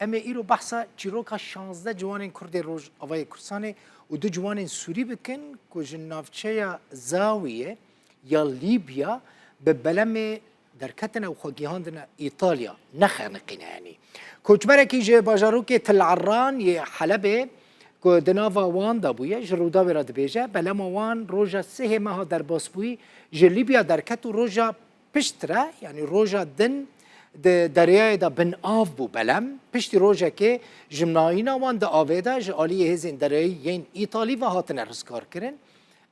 اما ایرو بحثا چیروکا 16 جوان کرد روز آوای کردستان و دو جوان سوری بکن که جنافچه زاویه یا لیبیا به بلم درکتنا و خواگیهاندنا ایتالیا نخنقین یعنی کوچبره کی جه باجاروک تل عران ی حلبه که دناوا وان دابویه جرودا براد بیجه بلم وان روجا سه ماه در باسبوی جه لیبیا درکت و روجا پشتره یعنی روجا دن دریای دا بن آف بو بلم پشتی روژه که جمنایینا وان دا آویدا جالیه هزین دریای یین ایتالی و هاتن رزکار کرن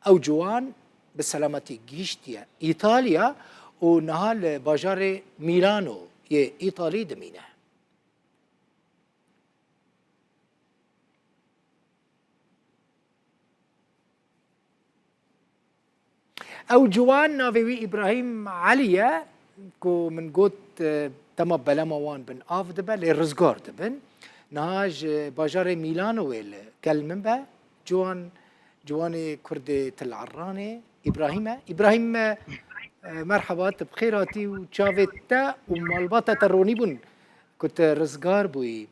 او جوان به سلامتی گیشتیه ایتالیا و نهال باجار میلانو یه ایتالی دمینه او جوان ناوی ابراهیم علیه که من قلت تما بلما وان بن آف دبل رزگار دبن نهاج باجار میلانو ویل كلمن با جوان كرد تل عراني ابراهيم مرحبا بخيراتي وشافيتا ومالباتا تروني بون كنت رزقار بوي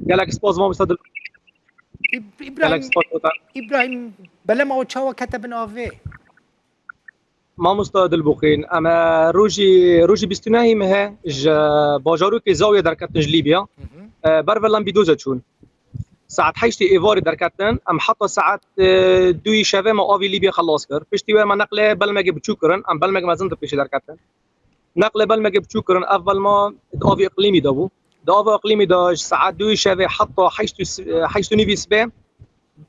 قالك سبوز ما مستدل ابراهيم بلا ما وتشاوا كتب افي ما مستدل بوخين اما روجي بيستناهي مها باجارو كي زاويه دركت ليبيا برفلان بيدوزا تشون ساعت حيشتي ايفاري دركتن ام حتى ساعت دوي شافه ما افي ليبيا خلاص كر بشتي ما نقله بلمج بتشوكرن ام بلمج ما زنت بيش دركتن نقله بلمج بتشوكرن افضل ما افي اقليمي دابو افي اقليمي داش ساعت دوي شافه حتى حيشتو نيفي سبا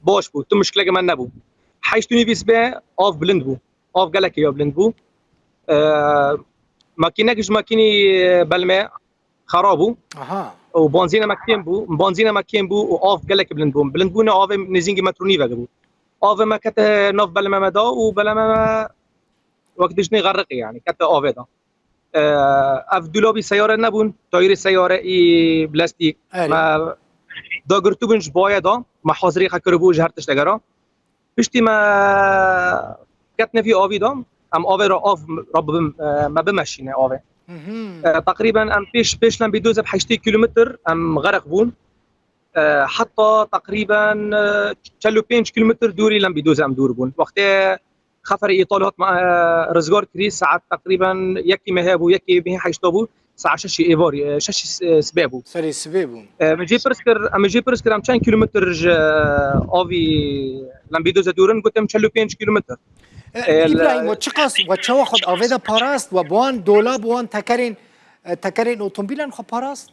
باش بو تو مشكله كمان نبو حيشتو نيفي سبا اف بلند بو اف قالك يا بلند بو ماكيني بلما خرابو وبنزينه مكين بو واف قالك بلند بو اف نزينجي متروني بو اف ما كت نوف بلما مدا وبلما وقت جني غرق يعني كت اف دا اف دولابي سياره نبون تاير سياره اي بلاستيك ما دا قرتو بنج بايا دا ما حاضري خكربو جهرتش دغرا بشتي ما كتنا في افي دا ام افي را اف رب ما بمشينا افي تقريبا ام بيش لم بيدوز بحشتي كيلومتر ام غرق بون حتى تقريبا 5 كيلومتر دوري لم بيدوز ام دور بون وقت خفر ايطاليا رزقار كريس ساعات تقريبا يكي مهابو يكي به حيشتابو ساعه شش ايفاري شش سبابو سري سبابو مجي برسكر ام 10 كيلومتر افي لم بيدوز دورن قلت ام 5 كيلومتر ابراهيم وتشقص وتشوخد افيدا باراست وبوان دولاب وان تكرين اوتومبيلان خو باراست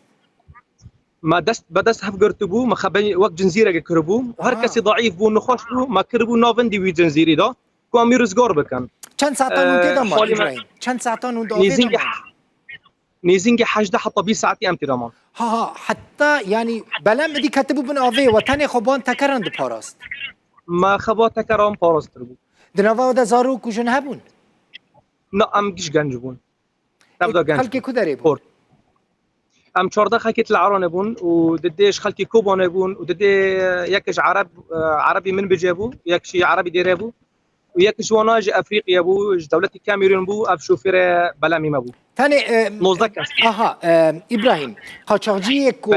ما بدست هفقرت بو ما خبني وقت جنزيره كربو وهر كسي ضعيف بو نخوش بو ما كربو نوفن دي جنزيري دا كو امير زغور بكن كان ساعتان وانت دم ابراهيم كان ساعتان وانت نيزنجي حاجده حتى بي ساعتي امتي دمان ها حتى يعني بلام دي كتبوا بن افي وتاني خبان تكرن دي باراست ما خبا تكرم باراست بو دناوا دا زارو كوجن هبون نا ام گیش گنج بون تبدا گنج خلقي كدري بون ام 14 خلقيت العرانه بون ودديش خلقي كوبانه بون وددي يكش عربي من بجابو يكشي عربي ديرابو ويكش وناج افريقيا بو دولة الكاميرون بو اف شوفير بلامي مبو ثاني مزدك ابراهيم قاچاقچيك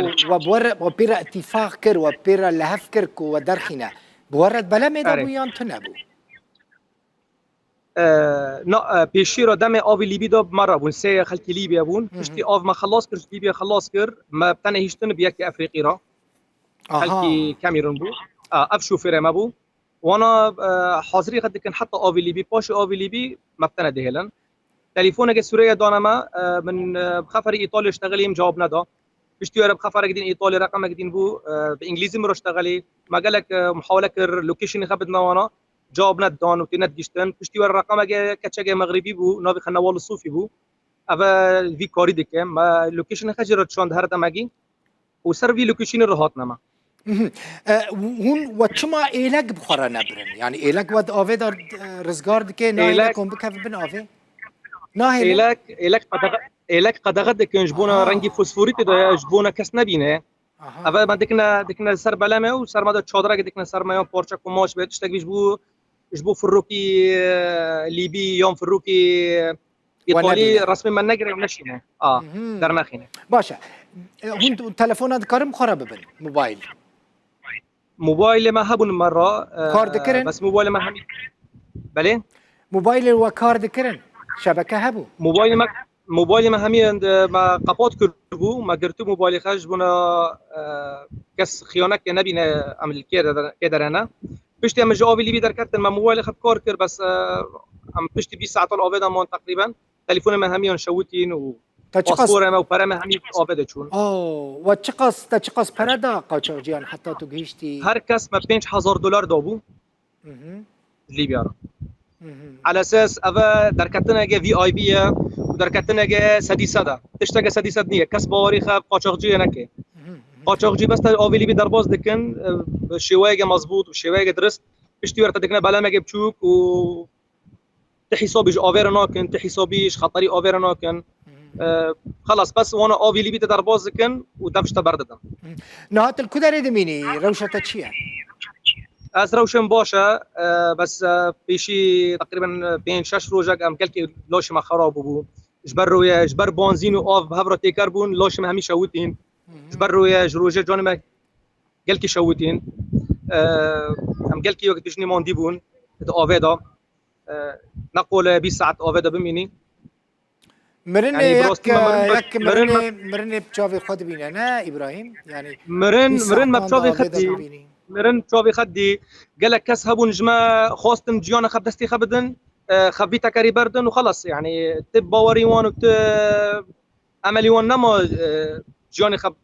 وبيرا اتفاق كر وبيرا لهف كر ودرخنا بورد بلامي دا بو يان تنبو نا پیشی را دم آب لیبی دا مرا بون سه خلکی لیبیا بون پشتی آب ما خلاص کرد لیبیا خلاص کرد ما بتنه هیچتن بیاک افریقی را خلکی کامیرون بو اف شوفر ما بو وانا حاضری قد کن حتی آب لیبی باش آب لیبی ما بتنه دهلن تليفونك سوريا دانما من بخفر ايطاليا اشتغلي جواب ندا پشتی را بخفر قدين ايطاليا رقم قدين بو بانجليزي مرو اشتغلي ما قالك محاوله كر لوكيشن خبدنا وانا جواب ندان و تنت گشتن پشتی ور رقم اگه کچگه مغربی بو ناوی خنوال صوفی بو اول وی کاری دکم ما لوکیشن خجرت شوند هر دمگی و سر وی لوکیشن رو هات نما هون وچما ایلگ بخورا نبرن يعني ایلگ ود آوه دار رزگار دکه نه ایلگ کن بکف بن آوه نه ایلگ قدغت دکن جبونا رنگی فسفوریت دا جبونا کس نبینه اول ما دکنا سر بلمه و سر ما دا چادره دکنا سر ما پارچه کماش بهت اشتگیش بو فروكي ليبي يوم فروكي ايطالي رسمي من نقري ونشينه در نخینه. باشه هون تلفونات كارم خراب ببن موبايل ما هبون مرة كار دكرن بس موبايل ما هم بله موبايل وكار دكرن شبكة هبو موبايل ما همي عند ما قپات کربو ما گرتو موبايل خرج بنا کس خیانت که نبینه عمل که درنه پشتی هم جوابی لی در کردن ما موبايل خب کار کرد بس هم پشتی 20 ساعت آویدم من تقریبا تلفن ما همي شوتين و پاسپور ما و پره ما همي آویده چون و چقاس پره دا قاچاقچیان حتی تو گیشتی هر کس ما $5000 دابو ليبيا على اساس اوا در کتنه وی آی بی و در کتنه سدیسه تشتگه سدیسه نیه کس باوری خب قاچاقچی نکه قاچاقچی بس آویلی بی درباز دکن شوایگ مضبوط و شوایگ درست پشتی ورت دکنه بالا مگه بچوک و تحسابيش آویر ناکن تحسابيش خطری آویر ناکن خلاص بس وانا آویلی بی درباز دکن و دفشت برددن نهات الكدر دميني روشة تشيا از روشن باشه بس پیشی تقریبا 5-6 روزه ام کلکی لاش ما خراب بو جبر بنزین و آب هبرا تیکر بون لاش ما همی شوتین جبر روی جروجه جان ما کلکی شوتین ام کلکی وقت بجنی ماندی بون آویدا نقول 20 ساعت آویدا بمینی مرن يعني مرن بتشافي خد بينا انا ابراهيم يعني مرن ما بتشافي خدي مرن بتشافي خدي قال لك كاس هبون جما خواستن جيانا خب دستي خبدن خبيتا كاري بردن وخلص يعني تب باوري وان وت عملي وان نما جياني خب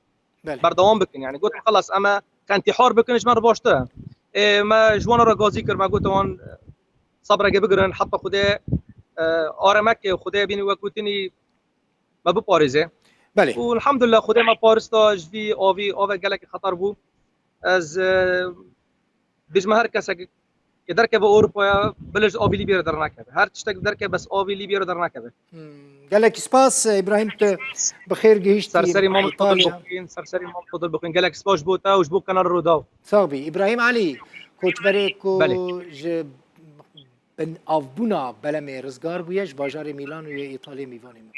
بردوام بكن يعني قلت خلص اما كانت حار بكن جما رباشته ما جوانا را غازي كر ما قلت وان صبر بگرن حتى خدا آرمک خدا بینی وقتنی ما بپارزه بله والحمد لله خدا ما پارستا جوی آوی گلک خطر بو از بجمه هر کس که درکه به اروپا بلج آوی لیبیا در نکبه هر تشتک درکه بس آوی لیبیا در نکبه گلک سپاس ابراهیم بخیر گهشتی سرسری ما متفضل بخین گلک سپاس بوتا و جبو کنار رو داو صاحبي ابراهيم علي كوتش بريكو بن افبونا بلمي رزگار بویش باجار میلان و ایتالیا میوانیم